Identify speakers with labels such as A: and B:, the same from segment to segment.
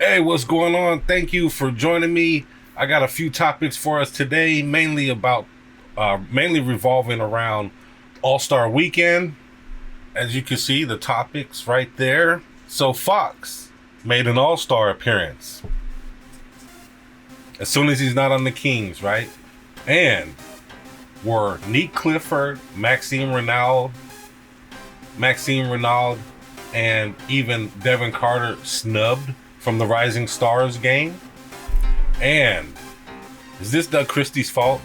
A: Hey, what's going on? Thank you for joining me. I got a few topics for us today, mainly revolving around All-Star Weekend. As you can see, the topics right there. So Fox made an All-Star appearance. As soon as he's not on the Kings, right? And were Nique Clifford, Maxime Reynaud, and even Devin Carter snubbed from the Rising Stars game? And is this the Christies' fault?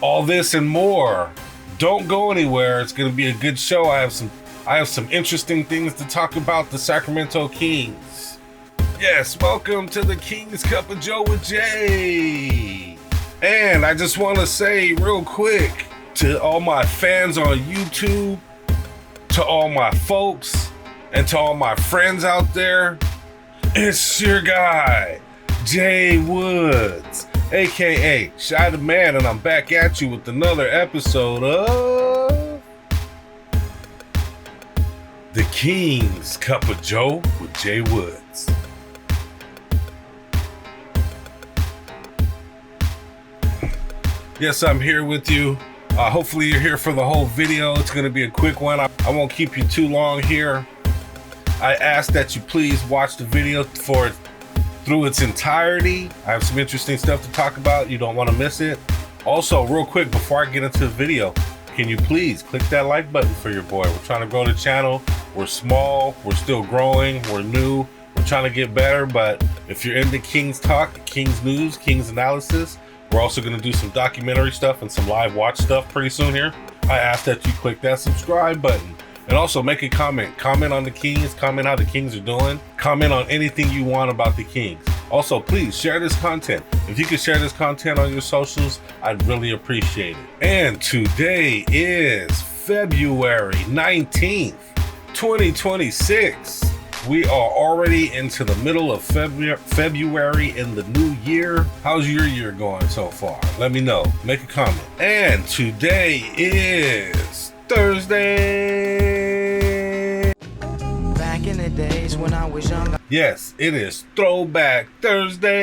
A: All this and more. Don't go anywhere. It's going to be a good show. I have some interesting things to talk about the Sacramento Kings. Yes, welcome to the Kings Cup of Joe with Jay. And I just want to say real quick to all my fans on YouTube, to all my folks, and to all my friends out there, it's your guy, Jay Woods, aka Shy the Man, and I'm back at you with another episode of the Kings Cup of Joe with Jay Woods. Yes, I'm here with you. Hopefully you're here for the whole video. It's going to be a quick one. I won't keep you too long here. I ask that you please watch the video through its entirety. I have some interesting stuff to talk about. You don't want to miss it. Also, real quick, before I get into the video, can you please click that like button for your boy? We're trying to grow the channel. We're small. We're still growing. We're new. We're trying to get better. But if you're into Kings talk, Kings news, Kings analysis, we're also going to do some documentary stuff and some live watch stuff pretty soon here. I ask that you click that subscribe button. And also make a comment. Comment on the Kings. Comment how the Kings are doing. Comment on anything you want about the Kings. Also, please share this content. If you could share this content on your socials, I'd really appreciate it. And today is February 19th, 2026. We are already into the middle of February in the new year. How's your year going so far? Let me know. Make a comment. And today is Thursday.
B: Back in the days when I was young.
A: Yes, it is Throwback Thursday.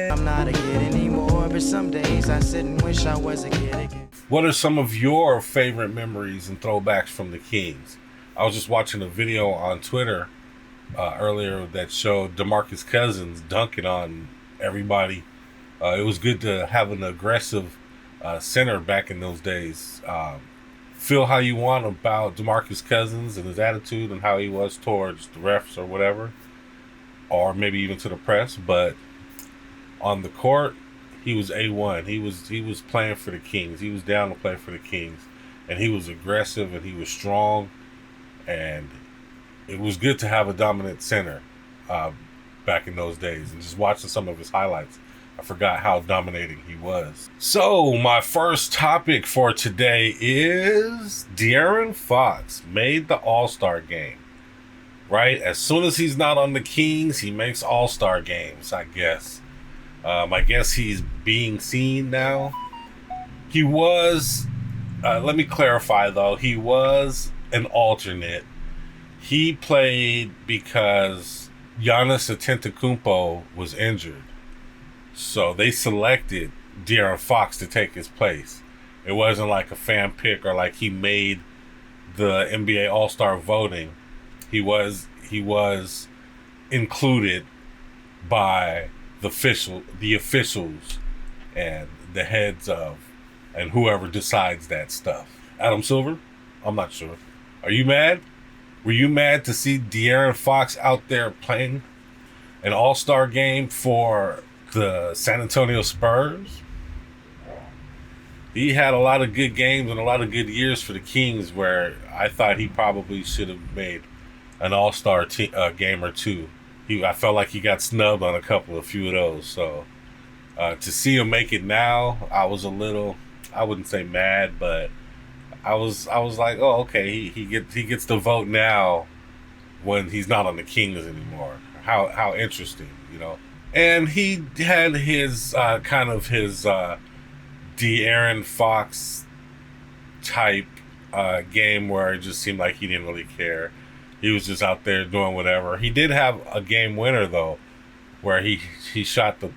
B: I'm not a kid anymore, but some days I sit and wish I was a kid again.
A: What are some of your favorite memories and throwbacks from the Kings? I was just watching a video on Twitter earlier that showed DeMarcus Cousins dunking on everybody. It was good to have an aggressive center back in those days. Feel how you want about DeMarcus Cousins and his attitude and how he was towards the refs or whatever, or maybe even to the press, but on the court he was A1. He was playing for the Kings. He was down to play for the Kings, and he was aggressive and he was strong, and it was good to have a dominant center back in those days. And just watching some of his highlights, I forgot how dominating he was. So my first topic for today is DeAaron Fox made the All-Star game. Right? As soon as he's not on the Kings, he makes All-Star games, I guess. I guess he's being seen now. He was, let me clarify though, he was an alternate. He played because Giannis Antetokounmpo was injured. So they selected DeAaron Fox to take his place. It wasn't like a fan pick or like he made the NBA All-Star voting. He was included by the officials and the heads of, and whoever decides that stuff. Adam Silver? I'm not sure. Are you mad? Were you mad to see DeAaron Fox out there playing an All-Star game for the San Antonio Spurs? He had a lot of good games and a lot of good years for the Kings, where I thought he probably should have made an All-Star game or two. I felt like he got snubbed on a few of those. So to see him make it now, I was a little, I wouldn't say mad, but I was like, oh, okay, he gets the vote now when he's not on the Kings anymore. How interesting, you know. And he had his his DeAaron Fox type game where it just seemed like he didn't really care. He was just out there doing whatever. He did have a game winner though, where he shot the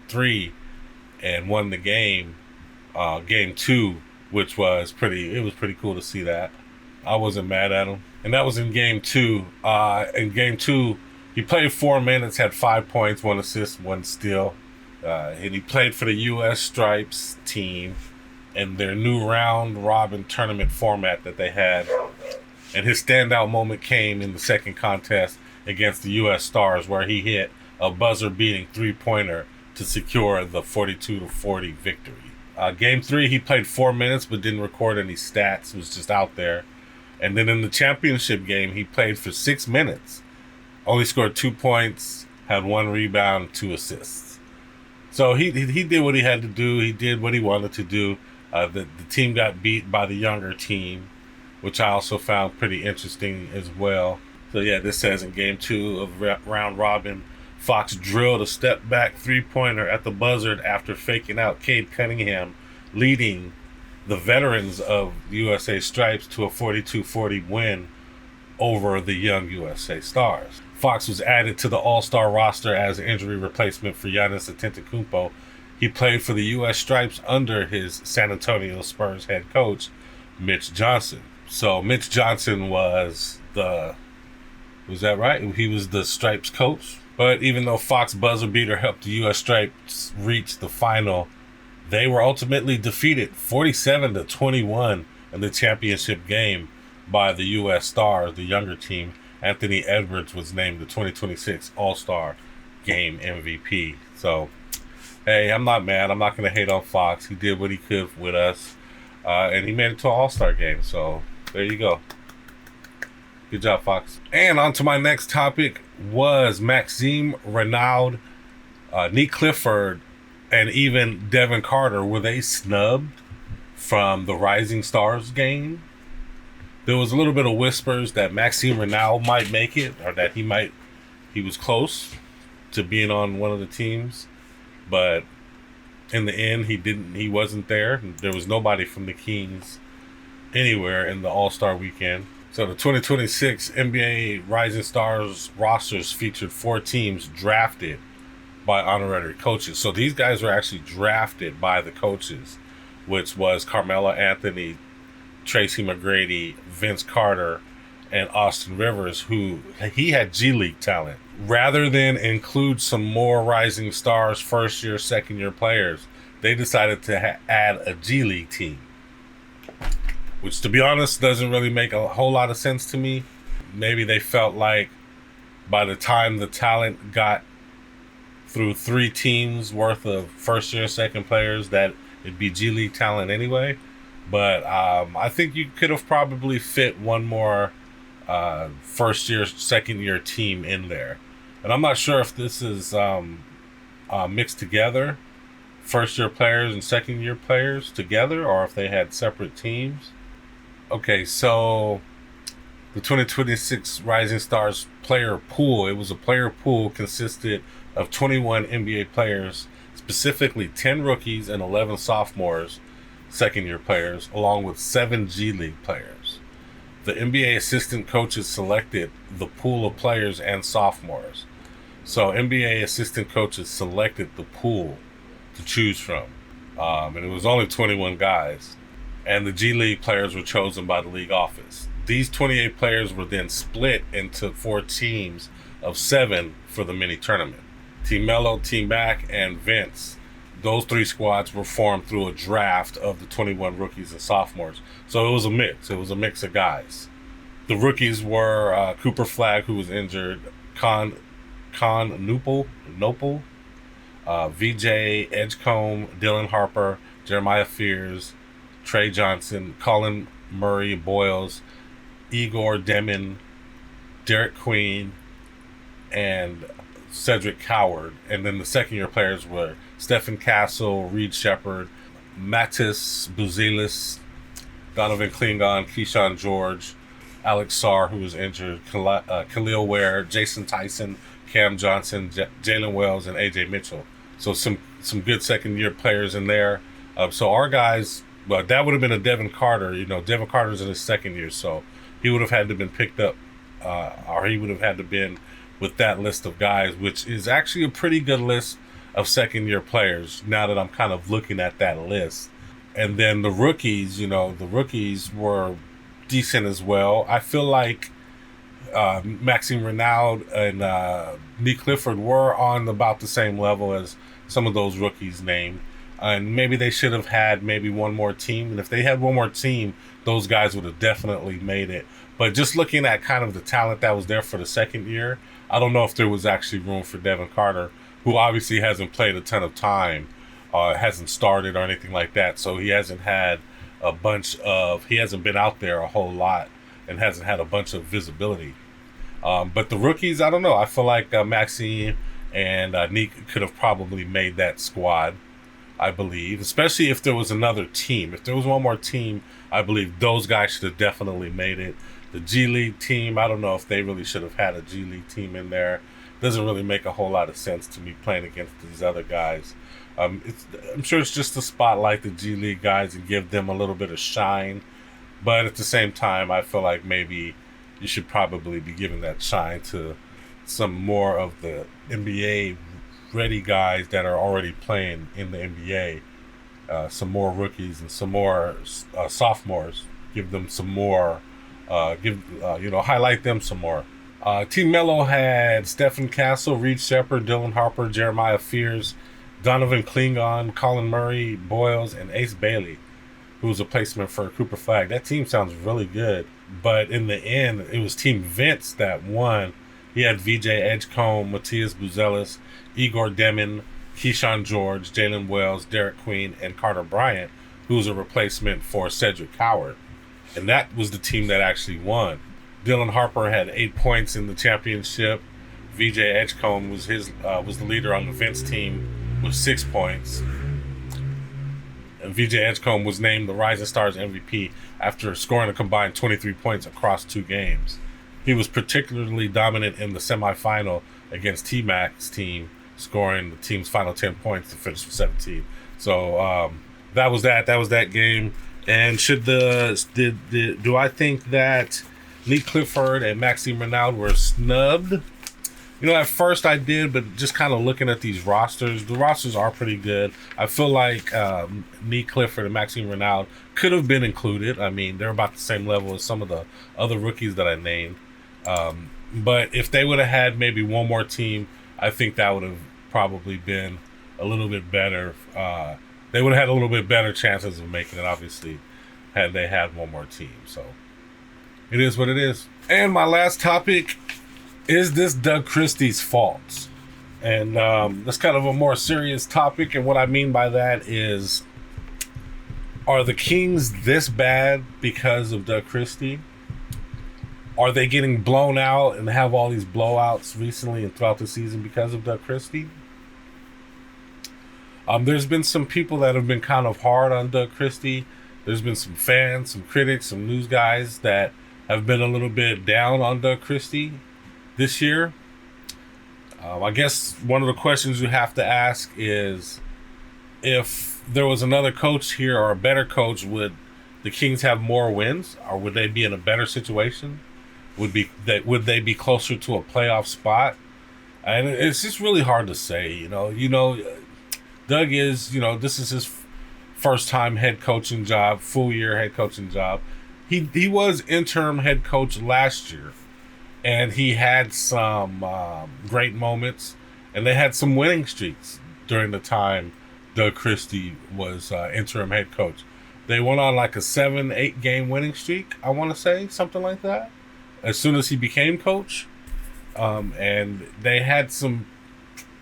A: three and won the game, game 2, which was pretty cool to see that. I wasn't mad at him. And that was in game 2. In game 2, he played 4 minutes, had 5 points, 1 assist, 1 steal. And he played for the U.S. Stripes team in their new round robin tournament format that they had. And his standout moment came in the second contest against the U.S. Stars, where he hit a buzzer-beating 3-pointer to secure the 42-40 victory. Game 3, he played 4 minutes but didn't record any stats. Was just out there. And then in the championship game, he played for 6 minutes. Only scored 2 points, had 1 rebound, 2 assists. So he did what he had to do. He did what he wanted to do. The team got beat by the younger team, which I also found pretty interesting as well. So yeah, this says in game 2 of round robin, Fox drilled a step-back 3-pointer at the buzzer after faking out Cade Cunningham, leading the veterans of USA Stripes to a 42-40 win over the young USA Stars. Fox was added to the Allstar roster as an injury replacement for Giannis Antetokounmpo. He played for the US Stripes under his San Antonio Spurs head coach, Mitch Johnson. So Mitch Johnson was that right? He was the Stripes coach. But even though Fox buzzer beater helped the U.S. Stripes reach the final, they were ultimately defeated 47-21 in the championship game by the U.S. Stars, the younger team. Anthony Edwards was named the 2026 All-Star Game MVP. So, hey, I'm not mad. I'm not going to hate on Fox. He did what he could with us, and he made it to an All-Star game. So, there you go. Good job, Fox. And on to my next topic was Ma Reynaud, Nique Clifford, and even Devin Carter. Were they snubbed from the Rising Stars game? There was a little bit of whispers that Ma Reynaud might make it, or that he was close to being on one of the teams, but in the end he wasn't there. There was nobody from the Kings anywhere in the All-Star weekend. So the 2026 NBA Rising Stars rosters featured 4 teams drafted by honorary coaches. So these guys were actually drafted by the coaches, which was Carmelo Anthony, Tracy McGrady, Vince Carter, and Austin Rivers, who he had G League talent. Rather than include some more Rising Stars first-year, second-year players, they decided to add a G League team, which, to be honest, doesn't really make a whole lot of sense to me. Maybe they felt like by the time the talent got through 3 teams worth of first-year, second players, that it'd be G League talent anyway. But I think you could have probably fit one more first-year, second-year team in there. And I'm not sure if this is mixed together, first-year players and second-year players together, or if they had separate teams. Okay, so the 2026 Rising Stars player pool, it was a player pool consisted of 21 NBA players, specifically 10 rookies and 11 sophomores, second-year players, along with 7 G League players. The NBA assistant coaches selected the pool of players and sophomores. So NBA assistant coaches selected the pool to choose from. And it was only 21 guys. And the G League players were chosen by the league office. These 28 players were then split into 4 teams of 7 for the mini tournament. Team Melo, Team Mac, and Vince. Those 3 squads were formed through a draft of the 21 rookies and sophomores. So it was a mix. It was a mix of guys. The rookies were Cooper Flagg, who was injured, Con Nupel, VJ Edgecombe, Dylan Harper, Jeremiah Fears, Trey Johnson, Colin Murray Boyles, Igor Demon, Derek Queen, and Cedric Coward. And then the second-year players were Stephen Castle, Reed Shepard, Mattis Buzelis, Donovan Klingon, Keyshawn George, Alex Sarr, who was injured, Khalil Ware, Jason Tyson, Cam Johnson, Jalen Wells, and AJ Mitchell. So some good second-year players in there. So our guys, well, that would have been a Devin Carter. You know, Devin Carter's in his second year, so he would have had to have been picked up or he would have had to been with that list of guys, which is actually a pretty good list of second-year players now that I'm kind of looking at that list. And then the rookies, the rookies were decent as well. I feel like Ma Reynaud and Nique Clifford were on about the same level as some of those rookies named. And maybe they should have had maybe one more team. And if they had one more team, those guys would have definitely made it. But just looking at kind of the talent that was there for the second year, I don't know if there was actually room for Devin Carter, who obviously hasn't played a ton of time, hasn't started or anything like that. So he hasn't had he hasn't been out there a whole lot and hasn't had a bunch of visibility. But the rookies, I don't know. I feel like Maxime and Nique could have probably made that squad, I believe, especially if there was another team. If there was one more team, I believe those guys should have definitely made it. The G League team, I don't know if they really should have had a G League team in there. Doesn't really make a whole lot of sense to me playing against these other guys. I'm sure it's just to spotlight the G League guys and give them a little bit of shine. But at the same time, I feel like maybe you should probably be giving that shine to some more of the NBA ready guys that are already playing in the NBA. Some more rookies and some more sophomores. Give them some more. Highlight them some more. Team Mello had Stephen Castle, Reed Shepard, Dylan Harper, Jeremiah Fears, Donovan Klingon, Colin Murray, Boyles, and Ace Bailey, who was a placement for Cooper Flag. That team sounds really good. But in the end, it was Team Vince that won. He had VJ Edgecombe, Matthias Buzelis, Igor Demin, Keyshawn George, Jalen Wells, Derek Queen, and Carter Bryant, who was a replacement for Cedric Howard. And that was the team that actually won. Dylan Harper had 8 points in the championship. VJ Edgecombe was the leader on the Vince team with 6 points. And VJ Edgecombe was named the Rising Stars MVP after scoring a combined 23 points across 2 games. He was particularly dominant in the semifinal against T-Mac's team, scoring the team's final 10 points to finish with 17. So that was that game. And do I think that Nique Clifford and Ma Reynaud were snubbed? At first I did, but just kind of looking at these rosters, the rosters are pretty good. I feel like Nique Clifford and Ma Reynaud could have been included. I mean, they're about the same level as some of the other rookies that I named. But if they would have had maybe one more team, I think that would have probably been a little bit better. They would have had a little bit better chances of making it, obviously, had they had one more team. So it is what it is. And my last topic is this Doug Christie's fault? And that's kind of a more serious topic. And what I mean by that is, are the Kings this bad because of Doug Christie? Are they getting blown out and have all these blowouts recently and throughout the season because of Doug Christie? There's been some people that have been kind of hard on Doug Christie. There's been some fans, some critics, some news guys that have been a little bit down on Doug Christie this year. I guess one of the questions you have to ask is, if there was another coach here or a better coach, would the Kings have more wins, or would they be in a better situation? Would they be closer to a playoff spot? And it's just really hard to say. Doug is, this is his first time head coaching job, full year head coaching job. He was interim head coach last year, and he had some great moments, and they had some winning streaks during the time Doug Christie was interim head coach. They went on like a 7-8 game winning streak, I want to say, something like that, as soon as he became coach. And they had some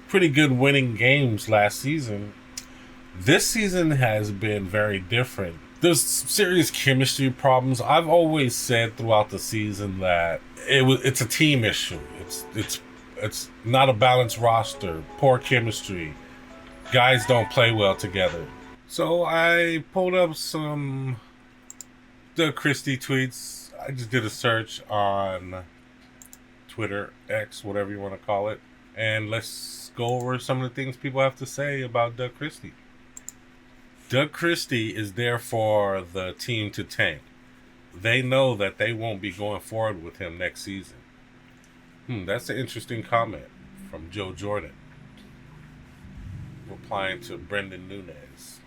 A: pretty good winning games last season. This season has been very different. There's serious chemistry problems. I've always said throughout the season that it's a team issue. It's not a balanced roster, poor chemistry. Guys don't play well together. So I pulled up some Doug Christie tweets. I just did a search on Twitter, X, whatever you want to call it. And let's go over some of the things people have to say about Doug Christie. Doug Christie is there for the team to tank. They know that they won't be going forward with him next season. That's an interesting comment from Joe Jordan, replying to Brendan Nunez.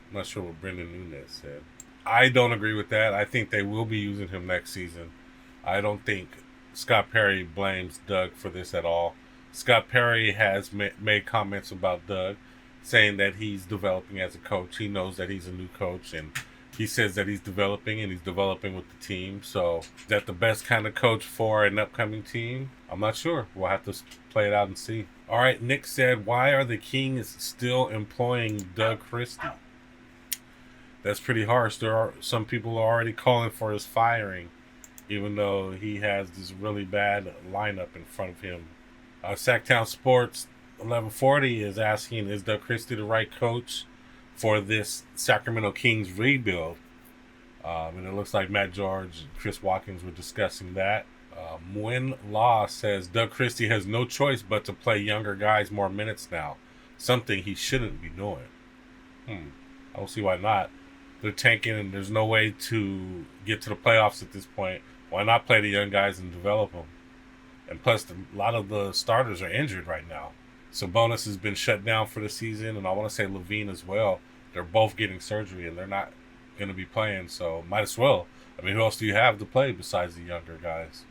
A: I'm not sure what Brendan Nunez said. I don't agree with that. I think they will be using him next season. I don't think Scott Perry blames Doug for this at all. Scott Perry has made comments about Doug, saying that he's developing as a coach. He knows that he's a new coach, and he says that he's developing, and he's developing with the team. So, is that the best kind of coach for an upcoming team? I'm not sure. We'll have to play it out and see. All right, Nick said, why are the Kings still employing Doug Christie? That's pretty harsh. There are some people already calling for his firing, even though he has this really bad lineup in front of him. Sacktown Sports 1140 is asking, is Doug Christie the right coach for this Sacramento Kings rebuild? And it looks like Matt George and Chris Watkins were discussing that. Nguyen Law says Doug Christie has no choice but to play younger guys more minutes now, something he shouldn't be doing. I don't see why not. They're tanking and there's no way to get to the playoffs at this point. Why not play the young guys and develop them? And plus, a lot of the starters are injured right now. Sabonis has been shut down for the season, and I want to say Levine as well. They're both getting surgery, and they're not going to be playing, so might as well. I mean, who else do you have to play besides the younger guys?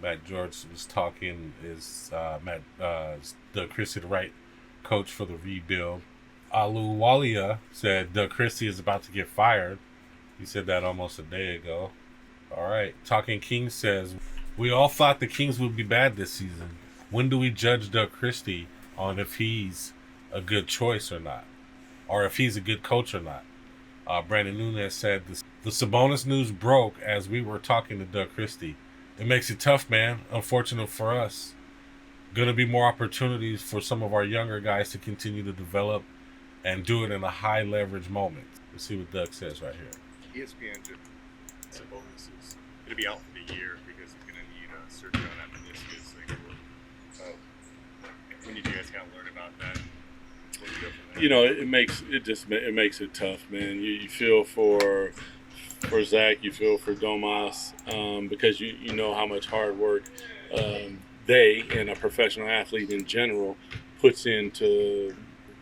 A: Matt George was talking, is Doug Christie the right coach for the rebuild? Aluwalia said Doug Christie is about to get fired. He said that almost a day ago. All right. Talking Kings says, we all thought the Kings would be bad this season. When do we judge Doug Christie on if he's a good choice or not? Or if he's a good coach or not? Brandon Nunez said, the Sabonis news broke as we were talking to Doug Christie. It makes it tough, man. Unfortunate for us. Going to be more opportunities for some of our younger guys to continue to develop and do it in a high leverage moment. Let's see what Doug says right here.
C: ESPN did Sabonis is going to be out for the year because he's going to need surgery on that meniscus. When did you guys kind of learn about that? What do you go from there?
D: You know, it makes it tough, man. You feel for Zach, you feel for Domas, because you know how much hard work they and a professional athlete in general puts into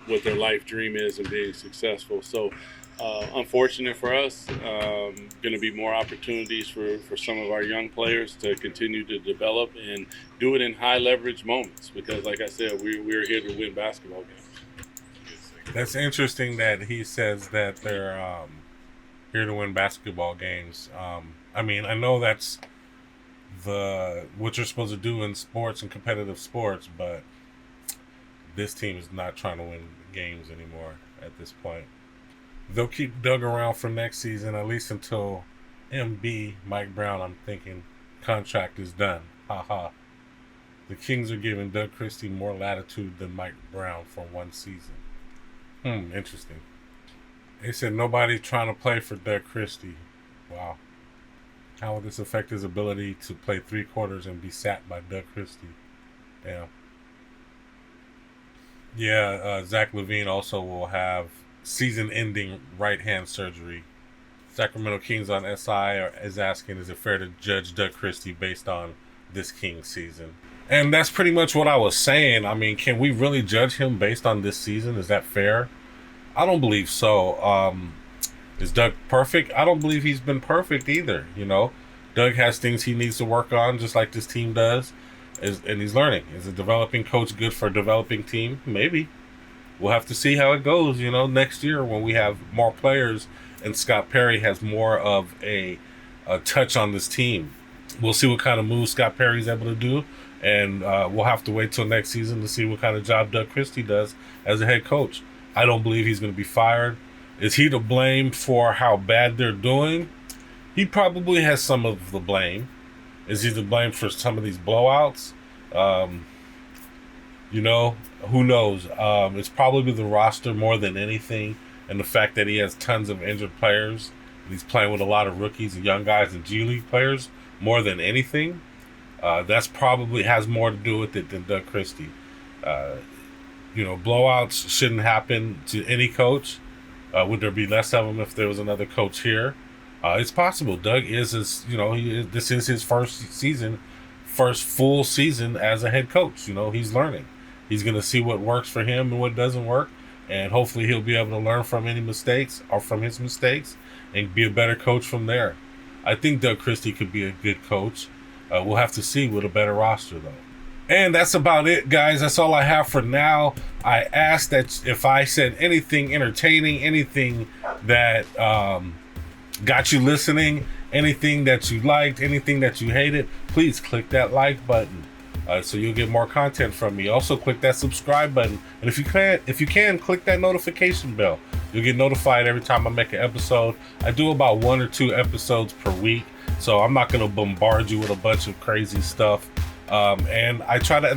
D: what their life dream is and being successful. So unfortunate for us, going to be more opportunities for some of our young players to continue to develop and do it in high leverage moments because, like I said, we're here to win basketball games.
A: That's interesting that he says that they're here to win basketball games. I mean, I know that's what you're supposed to do in sports and competitive sports, but this team is not trying to win games anymore at this point. They'll keep Doug around for next season, at least until Mike Brown, I'm thinking, contract is done. Ha. The Kings are giving Doug Christie more latitude than Mike Brown for one season. Interesting. They said nobody's trying to play for Doug Christie. Wow. How will this affect his ability to play 3 quarters and be sat by Doug Christie? Damn. Yeah, Zach LaVine also will have season-ending right-hand surgery. Sacramento Kings on SI is asking, is it fair to judge Doug Christie based on this Kings season? And that's pretty much what I was saying. I mean, can we really judge him based on this season? Is that fair? I don't believe so. Is Doug perfect? I don't believe he's been perfect either, you know. Doug has things he needs to work on, just like this team does. And he's learning. Is a developing coach good for a developing team? Maybe. We'll have to see how it goes, you know, next year when we have more players and Scott Perry has more of a touch on this team. We'll see what kind of moves Scott Perry's able to do, and we'll have to wait till next season to see what kind of job Doug Christie does as a head coach. I don't believe he's going to be fired. Is he to blame for how bad they're doing? He probably has some of the blame. Is he to blame for some of these blowouts? You know, who knows? It's probably the roster more than anything, and the fact that he has tons of injured players. And he's playing with a lot of rookies and young guys and G League players more than anything. That's probably has more to do with it than Doug Christie. You know, blowouts shouldn't happen to any coach. Would there be less of them if there was another coach here? It's possible. Doug is his, this is his first full season as a head coach. He's learning. He's going to see what works for him and what doesn't work. And hopefully he'll be able to learn from any mistakes or from his mistakes and be a better coach from there. I think Doug Christie could be a good coach. We'll have to see with a better roster, though. And that's about it, guys. That's all I have for now. I asked that if I said anything entertaining, anything that got you listening, anything that you liked, anything that you hated, please click that like button so you'll get more content from me. Also, click that subscribe button. And if you can, click that notification bell. You'll get notified every time I make an episode. I do about 1 or 2 episodes per week, so I'm not going to bombard you with a bunch of crazy stuff. And I try to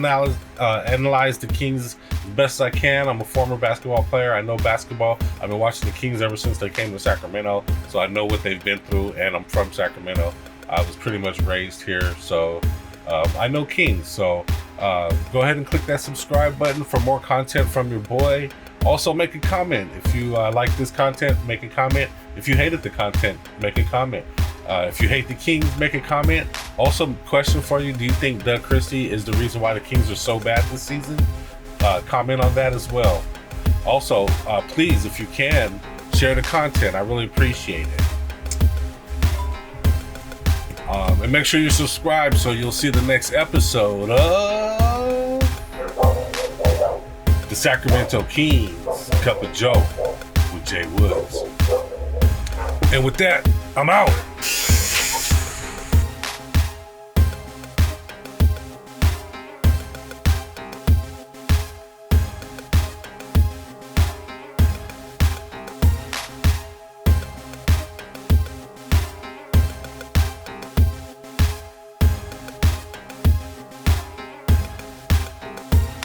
A: analyze the Kings as best I can. I'm a former basketball player. I know basketball. I've been watching the Kings ever since they came to Sacramento, so I know what they've been through, and I'm from Sacramento. I was pretty much raised here, so I know Kings. So go ahead and click that subscribe button for more content from your boy. Also, make a comment. If you like this content, make a comment. If you hated the content, make a comment. If you hate the Kings, make a comment. Also, question for you: do you think Doug Christie is the reason why the Kings are so bad this season? Comment on that as well. Also, please, if you can, share the content. I really appreciate it. And make sure you subscribe so you'll see the next episode of the Sacramento Kings Cup of Joe with Jay Woods. And with that, I'm out.